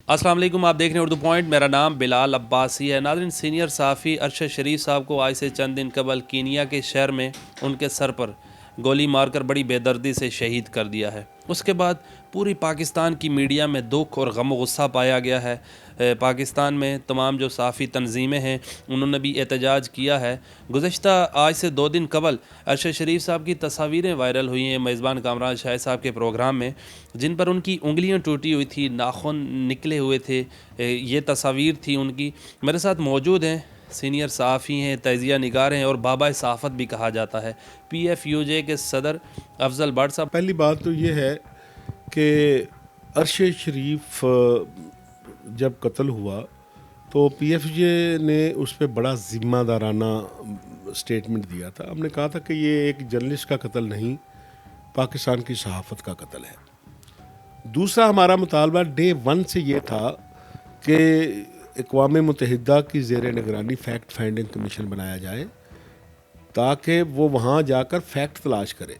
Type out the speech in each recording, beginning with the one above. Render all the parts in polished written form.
السلام علیکم، آپ دیکھ رہے ہیں اردو پوائنٹ. میرا نام بلال عباسی ہے. ناظرین، سینئر صحافی ارشد شریف صاحب کو آج سے چند دن قبل کینیا کے شہر میں ان کے سر پر گولی مار کر بڑی بے دردی سے شہید کر دیا ہے. اس کے بعد پوری پاکستان کی میڈیا میں دکھ اور غم و غصہ پایا گیا ہے. پاکستان میں تمام جو صحافی تنظیمیں ہیں انہوں نے بھی احتجاج کیا ہے. گزشتہ آج سے 2 دن قبل ارشد شریف صاحب کی تصاویریں وائرل ہوئی ہیں میزبان کامران شاہد صاحب کے پروگرام میں، جن پر ان کی انگلیاں ٹوٹی ہوئی تھی، ناخن نکلے ہوئے تھے. یہ تصاویر تھی ان کی. میرے ساتھ موجود ہیں، سینئر صحافی ہیں، تجزیہ نگار ہیں اور بابا صحافت بھی کہا جاتا ہے، PFUJ کے صدر افضل بٹ صاحب. پہلی بات تو یہ ہے کہ ارشد شریف جب قتل ہوا تو PFJ نے اس پہ بڑا ذمہ دارانہ سٹیٹمنٹ دیا تھا. ہم نے کہا تھا کہ یہ ایک جرنلسٹ کا قتل نہیں، پاکستان کی صحافت کا قتل ہے. دوسرا ہمارا مطالبہ ڈے 1 سے یہ تھا کہ اقوام متحدہ کی زیر نگرانی فیکٹ فائنڈنگ کمیشن بنایا جائے تاکہ وہ وہاں جا کر فیکٹ تلاش کرے،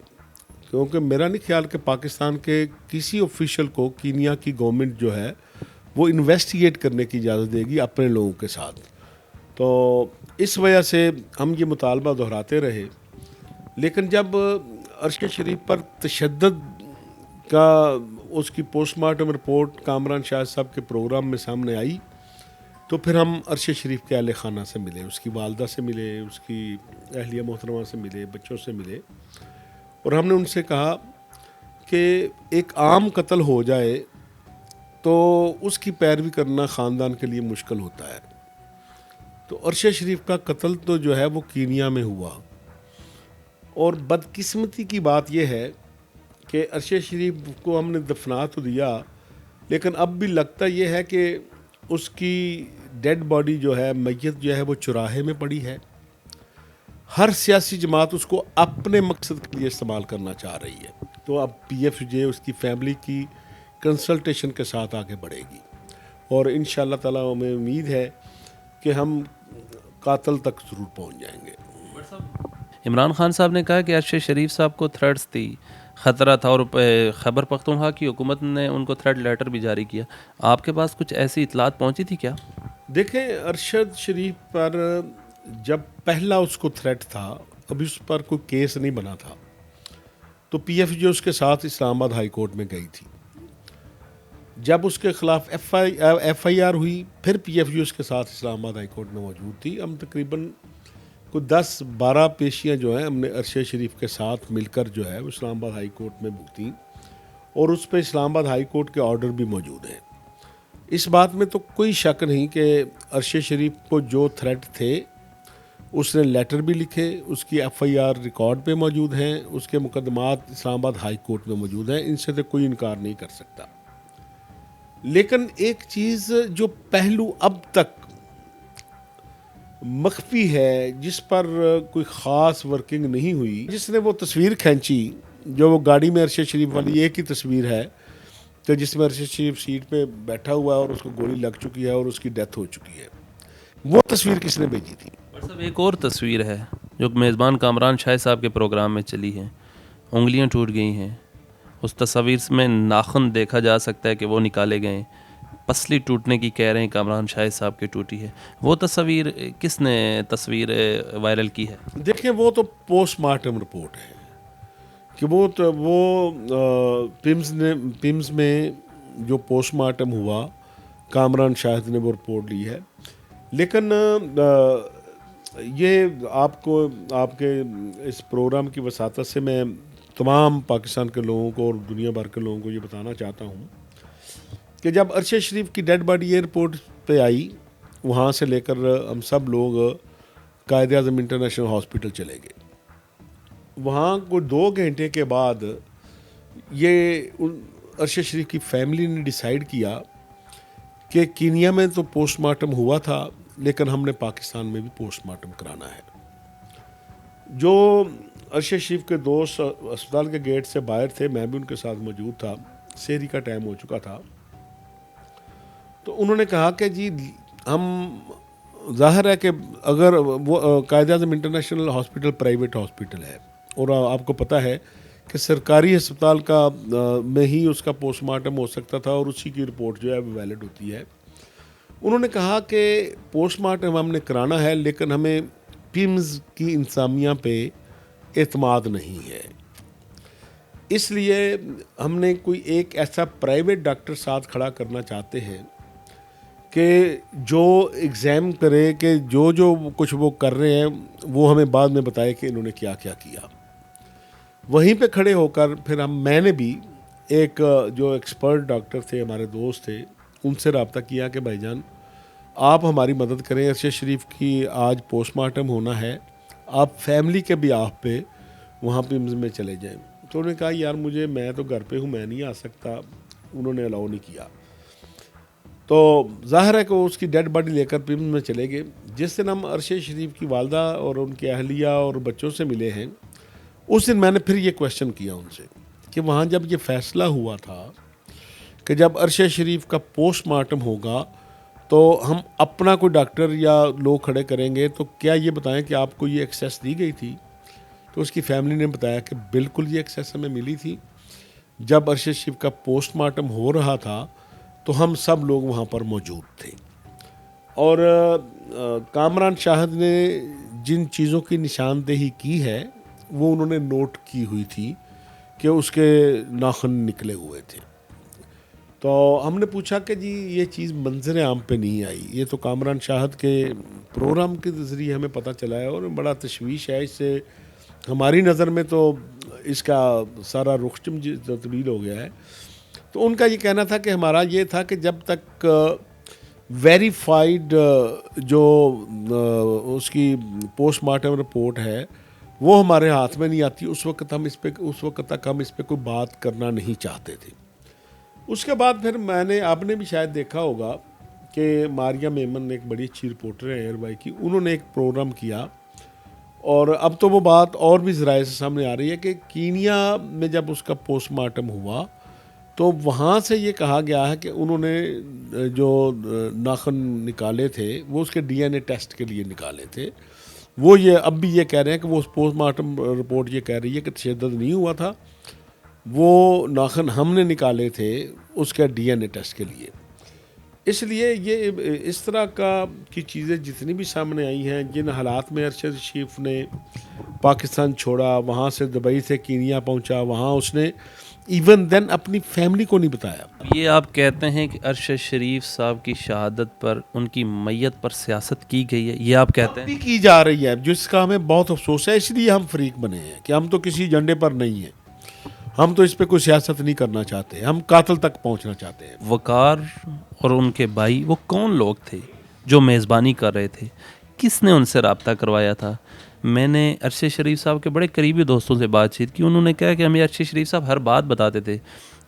کیونکہ میرا نہیں خیال کہ پاکستان کے کسی آفیشل کو کینیا کی گورنمنٹ جو ہے وہ انویسٹیگیٹ کرنے کی اجازت دے گی اپنے لوگوں کے ساتھ. تو اس وجہ سے ہم یہ مطالبہ دہراتے رہے. لیکن جب ارشد شریف پر تشدد کا اس کی پوسٹ مارٹم رپورٹ کامران شاہد صاحب کے پروگرام میں سامنے آئی تو پھر ہم ارشد شریف کے اہل خانہ سے ملے، اس کی والدہ سے ملے، اس کی اہلیہ محترمہ سے ملے، بچوں سے ملے، اور ہم نے ان سے کہا کہ ایک عام قتل ہو جائے تو اس کی پیروی کرنا خاندان کے لیے مشکل ہوتا ہے. تو ارشد شریف کا قتل تو جو ہے وہ کینیا میں ہوا، اور بدقسمتی کی بات یہ ہے کہ ارشد شریف کو ہم نے دفنا تو دیا، لیکن اب بھی لگتا یہ ہے کہ اس کی ڈیڈ باڈی جو ہے، میت جو ہے وہ چوراہے میں پڑی ہے. ہر سیاسی جماعت اس کو اپنے مقصد کے لیے استعمال کرنا چاہ رہی ہے. تو اب PFJ اس کی فیملی کی کنسلٹیشن کے ساتھ آگے بڑھے گی، اور انشاءاللہ تعالیٰ ہمیں امید ہے کہ ہم قاتل تک ضرور پہنچ جائیں گے. عمران خان صاحب نے کہا کہ ارشد شریف صاحب کو تھریٹس تھی، خطرہ تھا، اور خیبر پختونخوا کی حکومت نے ان کو تھریٹ لیٹر بھی جاری کیا. آپ کے پاس کچھ ایسی اطلاعات پہنچی تھی کیا؟ دیکھیں، ارشد شریف پر جب پہلا اس کو تھریٹ تھا، ابھی اس پر کوئی کیس نہیں بنا تھا، تو PFJ اس کے ساتھ اسلام آباد ہائی کورٹ میں گئی تھی. جب اس کے خلاف FIR ہوئی، پھر PFJ اس کے ساتھ اسلام آباد ہائی کورٹ میں موجود تھی. ہم تقریباً کوئی 10-12 پیشیاں جو ہیں ہم نے ارشد شریف کے ساتھ مل کر جو ہے وہ اسلام آباد ہائی کورٹ میں بھگتیں، اور اس پہ اسلام آباد ہائی کورٹ کے آرڈر بھی موجود ہیں. اس بات میں تو کوئی شک نہیں کہ ارشد شریف کو جو تھریٹ تھے اس نے لیٹر بھی لکھے، اس کی FIR ریکارڈ پہ موجود ہیں، اس کے مقدمات اسلام آباد ہائی کورٹ میں موجود ہیں. ان سے تو کوئی انکار نہیں کر سکتا. لیکن ایک چیز جو پہلو اب تک مخفی ہے، جس پر کوئی خاص ورکنگ نہیں ہوئی، جس نے وہ تصویر کھینچی جو وہ گاڑی میں ارشد شریف والی ایک ہی تصویر ہے کہ جس میں ارشد شریف سیٹ پہ بیٹھا ہوا ہے اور اس کو گولی لگ چکی ہے اور اس کی ڈیتھ ہو چکی ہے، وہ تصویر کس نے بھیجی تھی؟ صاحب ایک اور تصویر ہے جو میزبان کامران شاہد صاحب کے پروگرام میں چلی ہے، انگلیاں ٹوٹ گئی ہیں. اس تصویر میں ناخن دیکھا جا سکتا ہے کہ وہ نکالے گئے، پسلی ٹوٹنے کی کہہ رہے ہیں کامران شاہد صاحب کی ٹوٹی ہے. وہ تصویر کس نے وائرل کی ہے؟ دیکھیں، وہ تو پوسٹ مارٹم رپورٹ ہے کہ وہ پمز میں جو پوسٹ مارٹم ہوا کامران شاہد نے وہ رپورٹ لی ہے. لیکن یہ آپ کے اس پروگرام کی وساطت سے میں تمام پاکستان کے لوگوں کو اور دنیا بھر کے لوگوں کو یہ بتانا چاہتا ہوں کہ جب ارشد شریف کی ڈیڈ باڈی ایئرپورٹ پہ آئی، وہاں سے لے کر ہم سب لوگ قائد اعظم انٹرنیشنل ہاسپٹل چلے گئے. وہاں کوئی 2 گھنٹے کے بعد یہ ارشد شریف کی فیملی نے ڈیسائیڈ کیا کہ کینیا میں تو پوسٹ مارٹم ہوا تھا، لیکن ہم نے پاکستان میں بھی پوسٹ مارٹم کرانا ہے. جو ارشد شریف کے دوست اسپتال کے گیٹ سے باہر تھے، میں بھی ان کے ساتھ موجود تھا، سحری کا ٹائم ہو چکا تھا، تو انہوں نے کہا کہ جی ہم، ظاہر ہے کہ اگر وہ Quaid Azam international hospital private hospital ہے، اور آپ کو پتہ ہے کہ سرکاری ہسپتال کا میں ہی اس کا پوسٹ مارٹم ہو سکتا تھا اور اسی کی رپورٹ جو ہے وہ ویلڈ ہوتی ہے. انہوں نے کہا کہ پوسٹ مارٹم ہم نے کرانا ہے لیکن ہمیں پیمز کی انتظامیہ پہ اعتماد نہیں ہے, اس لیے ہم نے کوئی ایک ایسا پرائیویٹ ڈاکٹر ساتھ کھڑا کرنا چاہتے ہیں کہ جو ایگزام کرے کہ جو کچھ وہ کر رہے ہیں وہ ہمیں بعد میں بتائے کہ انہوں نے کیا کیا کیا. وہیں پہ کھڑے ہو کر پھر میں نے بھی ایک جو ایکسپرٹ ڈاکٹر تھے, ہمارے دوست تھے, ان سے رابطہ کیا کہ بھائی جان آپ ہماری مدد کریں, ارشد شریف کی آج پوسٹ مارٹم ہونا ہے, آپ فیملی کے بھی آپ پہ وہاں پہ میں چلے جائیں. تو انہوں نے کہا یار میں تو گھر پہ ہوں, میں نہیں آ سکتا. انہوں نے الاؤ نہیں کیا. تو ظاہر ہے کہ وہ اس کی ڈیڈ باڈی لے کر پیمز میں چلے گئے. جس دن ہم ارشد شریف کی والدہ اور ان کی اہلیہ اور بچوں سے ملے ہیں, اس دن میں نے پھر یہ کویشچن کیا ان سے کہ وہاں جب یہ فیصلہ ہوا تھا کہ جب ارشد شریف کا پوسٹ مارٹم ہوگا تو ہم اپنا کوئی ڈاکٹر یا لوگ کھڑے کریں گے, تو کیا یہ بتائیں کہ آپ کو یہ ایکسیس دی گئی تھی؟ تو اس کی فیملی نے بتایا کہ بالکل یہ ایکسیس ہمیں ملی تھی. جب ارشد شریف کا پوسٹ مارٹم ہو رہا تھا تو ہم سب لوگ وہاں پر موجود تھے. اور کامران شاہد نے جن چیزوں کی نشاندہی کی ہے وہ انہوں نے نوٹ کی ہوئی تھی کہ اس کے ناخن نکلے ہوئے تھے. تو ہم نے پوچھا کہ جی یہ چیز منظر عام پہ نہیں آئی, یہ تو کامران شاہد کے پروگرام کے ذریعے ہمیں پتہ چلا ہے اور بڑا تشویش ہے. اس سے ہماری نظر میں تو اس کا سارا رخ تبدیل ہو گیا ہے. تو ان کا یہ کہنا تھا کہ ہمارا یہ تھا کہ جب تک ویریفائڈ جو اس کی پوسٹ مارٹم رپورٹ ہے وہ ہمارے ہاتھ میں نہیں آتی, اس وقت تک ہم اس پہ کوئی بات کرنا نہیں چاہتے تھے. اس کے بعد پھر آپ نے بھی شاید دیکھا ہوگا کہ ماریہ میمن ایک بڑی اچھی رپورٹر ہے ایئر بائی کی, انہوں نے ایک پروگرام کیا اور اب تو وہ بات اور بھی ذرائع سے سامنے آ رہی ہے کہ کینیا میں جب اس کا پوسٹ مارٹم ہوا تو وہاں سے یہ کہا گیا ہے کہ انہوں نے جو ناخن نکالے تھے وہ اس کے ڈی این اے ٹیسٹ کے لیے نکالے تھے. وہ یہ اب بھی یہ کہہ رہے ہیں کہ وہ پوسٹ مارٹم رپورٹ یہ کہہ رہی ہے کہ تشدد نہیں ہوا تھا, وہ ناخن ہم نے نکالے تھے اس کے ڈی این اے ٹیسٹ کے لیے. اس لیے یہ اس طرح کی چیزیں جتنی بھی سامنے آئی ہیں, جن حالات میں ارشد شریف نے پاکستان چھوڑا, وہاں سے دبئی سے کینیا پہنچا, وہاں اس نے ایون دین اپنی فیملی کو نہیں بتایا. یہ آپ کہتے ہیں کہ ارشد شریف صاحب کی شہادت پر, ان کی میت پر سیاست کی گئی ہے, یہ آپ کہتے ہیں؟ کی جا رہی ہے, جس کا ہمیں بہت افسوس ہے. اس لیے ہم فریق بنے ہیں کہ ہم تو کسی ایجنڈے پر نہیں ہیں, ہم تو اس پہ کوئی سیاست نہیں کرنا چاہتے, ہم قاتل تک پہنچنا چاہتے ہیں. وقار اور ان کے بھائی وہ کون لوگ تھے جو میزبانی کر رہے تھے؟ کس نے ان سے رابطہ کروایا تھا؟ میں نے ارشد شریف صاحب کے بڑے قریبی دوستوں سے بات چیت کی, انہوں نے کہا کہ ہمیں ارشد شریف صاحب ہر بات بتاتے تھے,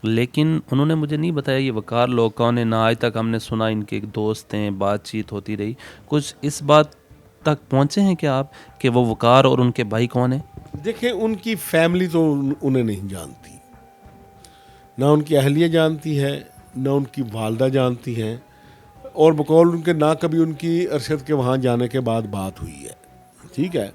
لیکن انہوں نے مجھے نہیں بتایا یہ وقار لوگ کون ہیں. نہ آج تک ہم نے سنا ان کے ایک دوست ہیں, بات چیت ہوتی رہی. کچھ اس بات تک پہنچے ہیں کہ آپ کہ وہ وقار اور ان کے بھائی کون ہیں؟ دیکھیں ان کی فیملی تو انہیں نہیں جانتی, نہ ان کی اہلیہ جانتی ہے, نہ ان کی والدہ جانتی ہیں, اور بقول ان کے نہ کبھی ان کی ارشد کے وہاں جانے کے بعد بات ہوئی ہے. ٹھیک ہے,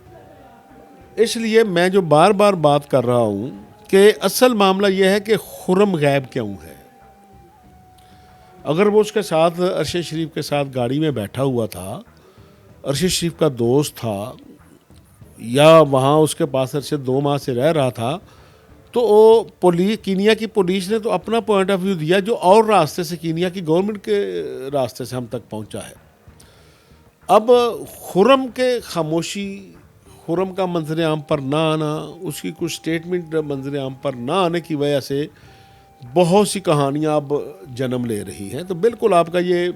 اس لیے میں جو بار بار بات کر رہا ہوں کہ اصل معاملہ یہ ہے کہ خرم غائب کیوں ہے. اگر وہ اس کے ساتھ ارشد شریف کے ساتھ گاڑی میں بیٹھا ہوا تھا, ارشد شریف کا دوست تھا, یا وہاں اس کے پاس ارشد 2 ماہ سے رہ رہا تھا, تو وہ کینیا کی پولیس نے تو اپنا پوائنٹ آف ویو دیا جو اور راستے سے, کینیا کی گورنمنٹ کے راستے سے ہم تک پہنچا ہے. اب خرم کے خاموشی, خرم کا منظر عام پر نہ آنا, اس کی کچھ سٹیٹمنٹ منظر عام پر نہ آنے کی وجہ سے بہت سی کہانیاں اب جنم لے رہی ہیں. تو بالکل آپ کا یہ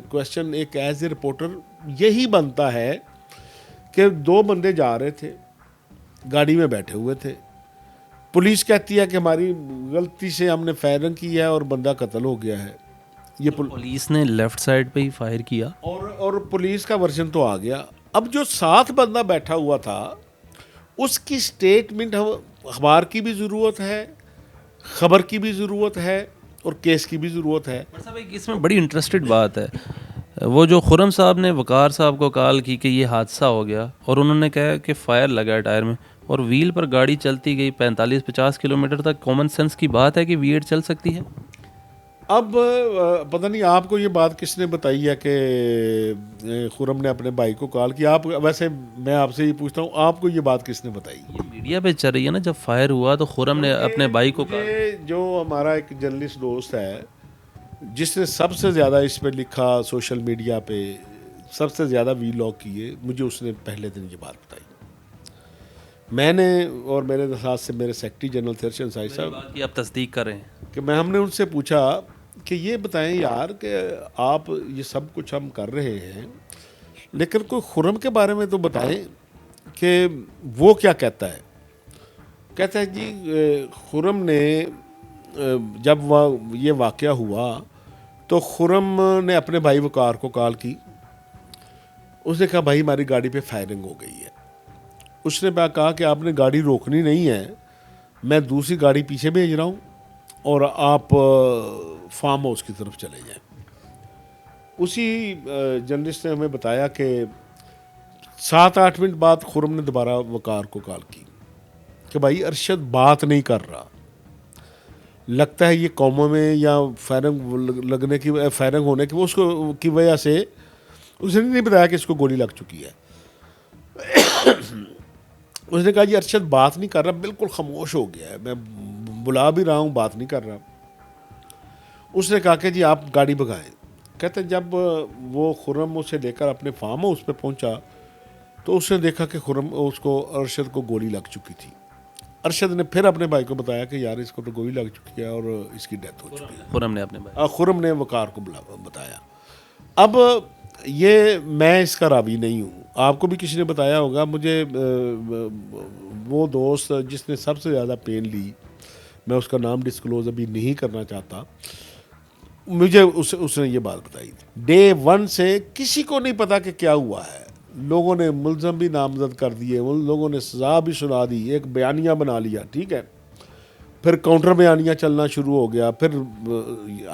کویشچن ایک ایز اے رپورٹر یہی بنتا ہے کہ 2 بندے جا رہے تھے, گاڑی میں بیٹھے ہوئے تھے, پولیس کہتی ہے کہ ہماری غلطی سے ہم نے فائرنگ کی ہے اور بندہ قتل ہو گیا ہے. یہ پولیس نے لیفٹ سائڈ پہ ہی فائر کیا اور پولیس کا ورژن تو آ گیا. اب جو ساتھ بندہ بیٹھا ہوا تھا اس کی سٹیٹمنٹ اخبار کی بھی ضرورت ہے, خبر کی بھی ضرورت ہے, اور کیس کی بھی ضرورت ہے. اس میں بڑی انٹرسٹڈ بات ہے, وہ جو خرم صاحب نے وقار صاحب کو کال کی کہ یہ حادثہ ہو گیا اور انہوں نے کہا کہ فائر لگا ٹائر میں, اور ویل پر گاڑی چلتی گئی 45-50 کلومیٹر تک. کامن سینس کی بات ہے کہ V8 چل سکتی ہے. اب پتہ نہیں آپ کو یہ بات کس نے بتائی ہے کہ خرم نے اپنے بھائی کو کال کیا. آپ ویسے میں آپ سے یہ پوچھتا ہوں آپ کو یہ بات کس نے بتائی؟ یہ میڈیا پہ چل رہی ہے نا. جب فائر ہوا تو خرم نے اپنے بھائی کو کال. جو ہمارا ایک جرنلسٹ دوست ہے جس نے سب سے زیادہ اس پہ لکھا سوشل میڈیا پہ, سب سے زیادہ وی لاگ کیے, مجھے اس نے پہلے دن یہ بات بتائی. میں نے اور میرے ساتھ سے میرے سیکرٹری جنرل تھے ارشد انصاری صاحب کی آپ تصدیق کر رہے ہیں کہ ہم نے ان سے پوچھا کہ یہ بتائیں یار کہ آپ یہ سب کچھ ہم کر رہے ہیں لیکن کوئی خرم کے بارے میں تو بتائیں کہ وہ کیا کہتا ہے. کہتا ہے جی خرم نے جب یہ واقعہ ہوا تو خرم نے اپنے بھائی وقار کو کال کی. اس نے کہا بھائی ہماری گاڑی پہ فائرنگ ہو گئی ہے. اس نے کہا کہ آپ نے گاڑی روکنی نہیں ہے, میں دوسری گاڑی پیچھے بھیج رہا ہوں اور آپ فارم ہاؤس کی طرف چلے جائیں. اسی جرنلسٹ نے ہمیں بتایا کہ 7-8 منٹ بعد خرم نے دوبارہ وقار کو کال کی کہ بھائی ارشد بات نہیں کر رہا, لگتا ہے یہ قوموں میں یا فائرنگ ہونے کی اس کو کی وجہ سے اس نے نہیں بتایا کہ اس کو گولی لگ چکی ہے. اس نے کہا جی ارشد بات نہیں کر رہا, بالکل خاموش ہو گیا ہے, میں بلا بھی رہا ہوں بات نہیں کر رہا. اس نے کہا کہ جی آپ گاڑی بھگائیں. کہتے جب وہ خرم اسے لے کر اپنے فارم ہاؤس پہ پہنچا تو اس نے دیکھا کہ خرم اس کو ارشد کو گولی لگ چکی تھی. ارشد نے پھر اپنے بھائی کو بتایا کہ یار اس کو تو گولی لگ چکی ہے اور اس کی ڈیتھ ہو چکی ہے. خرم نے اپنے بھائی خرم نے وقار کو بتایا. اب یہ میں اس کا راوی نہیں ہوں, آپ کو بھی کسی نے بتایا ہوگا. مجھے وہ دوست جس نے سب سے زیادہ پین لی, میں اس کا نام ڈسکلوز ابھی نہیں کرنا چاہتا, مجھے اس نے یہ بات بتائی تھی. ڈے 1 سے کسی کو نہیں پتا کہ کیا ہوا ہے. لوگوں نے ملزم بھی نامزد کر دیے, لوگوں نے سزا بھی سنا دی, ایک بیانیہ بنا لیا, ٹھیک ہے, پھر کاؤنٹر بیانیہ چلنا شروع ہو گیا. پھر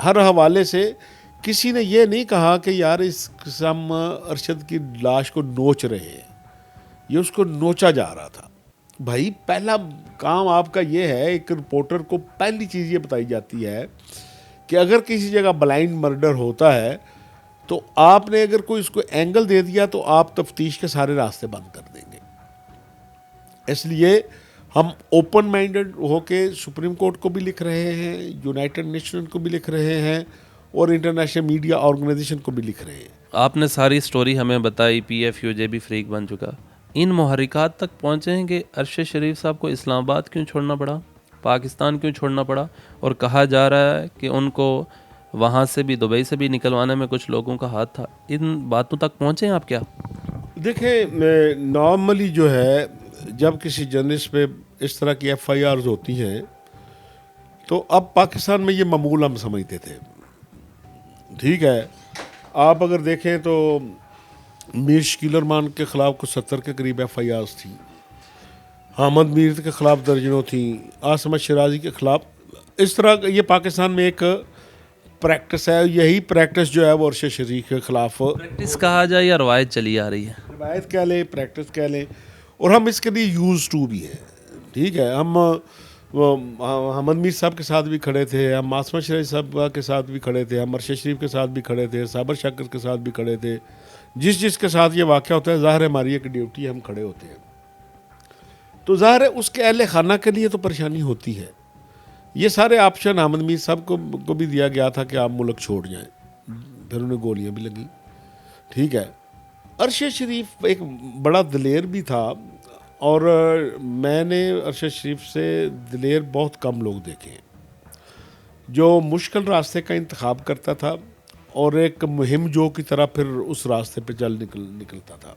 ہر حوالے سے کسی نے یہ نہیں کہا کہ یار اس قسم ارشد کی لاش کو نوچ رہے ہیں, یہ اس کو نوچا جا رہا تھا. بھائی پہلا کام آپ کا یہ ہے, ایک رپورٹر کو پہلی چیز یہ بتائی جاتی ہے کہ اگر کسی جگہ بلائنڈ مرڈر ہوتا ہے تو آپ نے اگر کوئی اس کو اینگل دے دیا تو آپ تفتیش کے سارے راستے بند کر دیں گے. اس لیے ہم اوپن مائنڈڈ ہو کے سپریم کورٹ کو بھی لکھ رہے ہیں, یونائٹڈ نیشن کو بھی لکھ رہے ہیں اور انٹرنیشنل میڈیا آرگنائزیشن کو بھی لکھ رہے ہیں. آپ نے ساری سٹوری ہمیں بتائی, PFUJ بھی فریق بن چکا. ان محرکات تک پہنچے ہیں کہ ارشد شریف صاحب کو اسلام آباد کیوں چھوڑنا پڑا, پاکستان کیوں چھوڑنا پڑا, اور کہا جا رہا ہے کہ ان کو وہاں سے بھی دبئی سے بھی نکلوانے میں کچھ لوگوں کا ہاتھ تھا. ان باتوں تک پہنچے ہیں آپ کیا؟ دیکھیں نارملی جو ہے جب کسی جرنلسٹ پہ اس طرح کی FIRs ہوتی ہیں تو اب پاکستان میں یہ معمول ہم سمجھتے تھے, ٹھیک ہے. آپ اگر دیکھیں تو میر شکیل الرحمان کے خلاف کچھ 70 کے قریب FIRs تھیں, حامد میر کے خلاف درجنوں تھیں, عاصمت شیرازی کے خلاف. اس طرح یہ پاکستان میں ایک پریکٹس ہے, یہی پریکٹس جو ہے وہ ارشد شریف کے خلاف پریکٹس کہا جائے یا روایت چلی آ رہی ہے, روایت کہہ لیں, پریکٹس کہہ لیں, اور ہم اس کے لیے یوز ٹو بھی ہیں, ٹھیک ہے. ہم حامد میر صاحب کے ساتھ بھی کھڑے تھے, ہم عاصمت شیرازی صاحب کے ساتھ بھی کھڑے تھے, ہم ارشد شریف کے ساتھ بھی کھڑے تھے, صابر شاکر کے ساتھ بھی کھڑے تھے. جس کے ساتھ یہ واقعہ ہوتا ہے ظاہر ہے ہماری ایک ڈیوٹی ہم کھڑے ہوتے ہیں, تو ظاہر ہے اس کے اہل خانہ کے لیے تو پریشانی ہوتی ہے. یہ سارے آپشن حامد میر صاحب کو بھی دیا گیا تھا کہ آپ ملک چھوڑ جائیں, پھر انہیں گولیاں بھی لگیں, ٹھیک ہے. ارشد شریف ایک بڑا دلیر بھی تھا, اور میں نے ارشد شریف سے دلیر بہت کم لوگ دیکھے ہیں جو مشکل راستے کا انتخاب کرتا تھا اور ایک مہم جو کی طرح پھر اس راستے پہ نکلتا تھا.